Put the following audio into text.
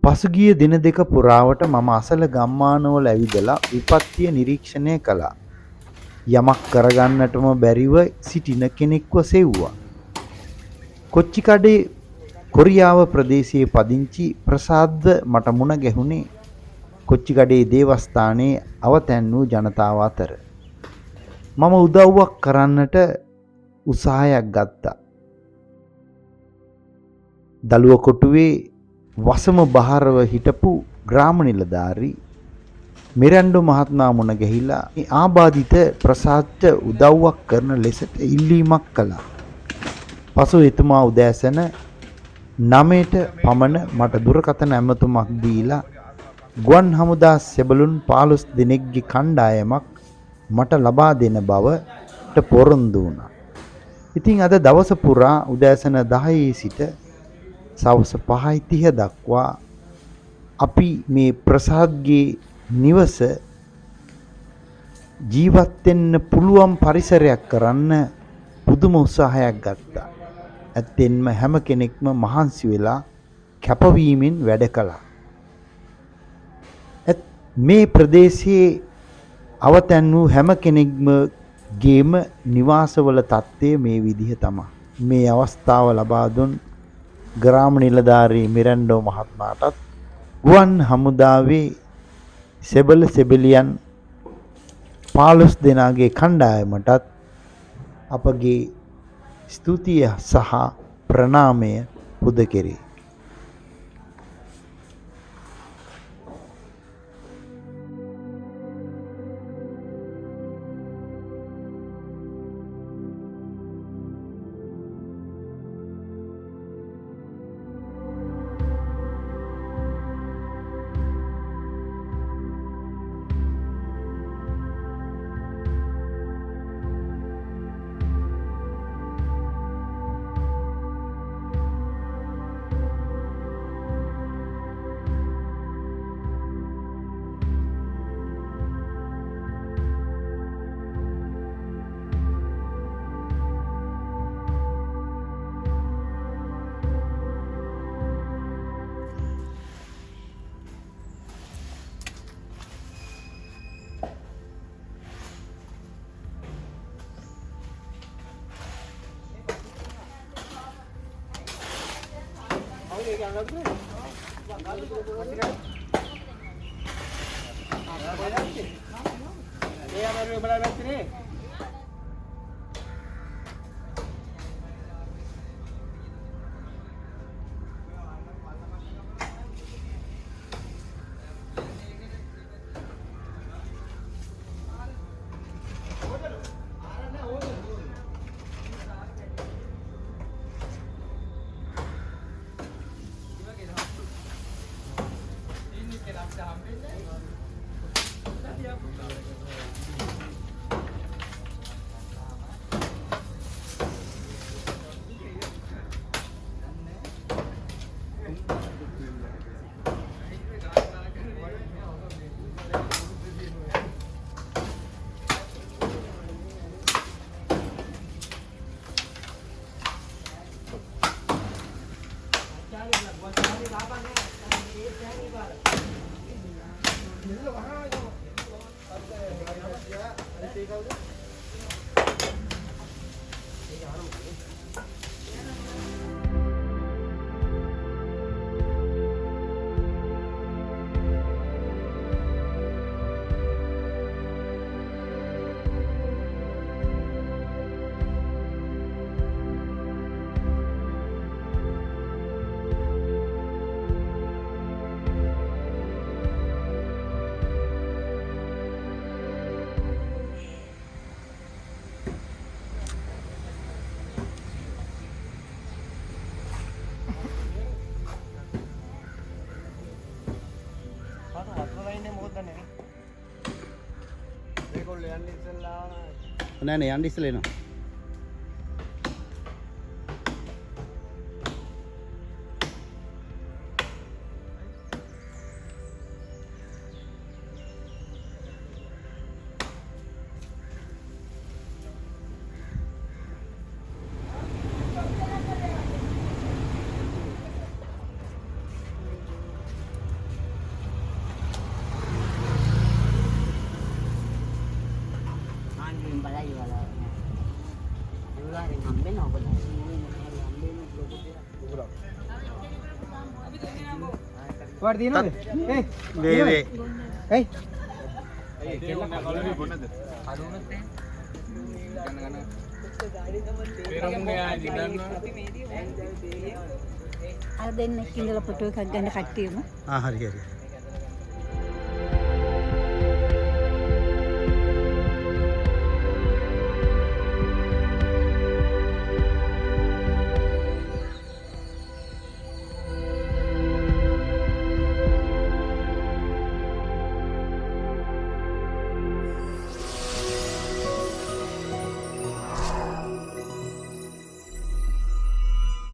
පසුගිය දින දෙක පුරාවට මම අසල ගම්මානවල ඇවිදලා විපත්තිය නිරීක්ෂණය කළා. යමක් කරගන්නටම බැරිව සිටින කෙනෙක්ව සෙව්වා. කොච්චිකඩේ කොරියාව ප්‍රදේශයේ පදිංචි ප්‍රසාද්ද මට මුණ ගැහුණේ කොච්චිකඩේ දේවස්ථානයේ අවතැන් වූ ජනතාව අතර. මම උදව්වක් කරන්නට උත්සාහයක් ගත්තා. දළුව කොටුවේ වසම බහරව හිටපු ග්‍රාම නිලධාරී මිරැන්ඩෝ මහත්මයා මුණ ගැහිලා ආබාධිත ප්‍රසාද්ට උදව්වක් කරන ලෙසට ඉල්ලීමක් කළා. පසු එතුමා උදෑසන 9ට පමණ මට දුරකථන ඇමතුමක් දීලා ගුවන් හමුදා සෙබළුන් 15 දෙනෙක්ගේ කණ්ඩායමක් මට ලබා දෙන බවට පොරොන්දු වුණා. ඉතින් අද දවස පුරා උදෑසන 10 සිට සවස් 5:30 දක්වා අපි මේ ප්‍රසාද්ගේ නිවස ජීවත් වෙන්න පුළුවන් පරිසරයක් කරන්න පුදුම උත්සාහයක් ගත්තා. ඇත්තෙන්ම හැම කෙනෙක්ම මහන්සි වෙලා කැපවීමෙන් වැඩ කළා. මේ ප්‍රදේශයේ අවතැන් වූ හැම කෙනෙක්ම ගේම නිවාසවල තත්ත්වය මේ විදිහ තමයි. මේ අවස්ථාව ලබා දුන් ග්‍රාම නිලධාරී මිරැන්ඩෝ මහත්මයාටත් ගුවන් හමුදාවේ සෙබළ සෙබළියන් 15 දෙනාගේ කණ්ඩායමටත් අපගේ ස්තුතිය සහ ප්‍රණාමය පුද කෙරේ. නෑ නේ යන්න ඉස්සෙල්ලා එනවා. ඔයාලට තියෙනවද? වේ වේ. අර දෙන්නෙක් ඉඳලා ෆොටෝ එකක් ගන්න කට්ටියම. හරි හරි.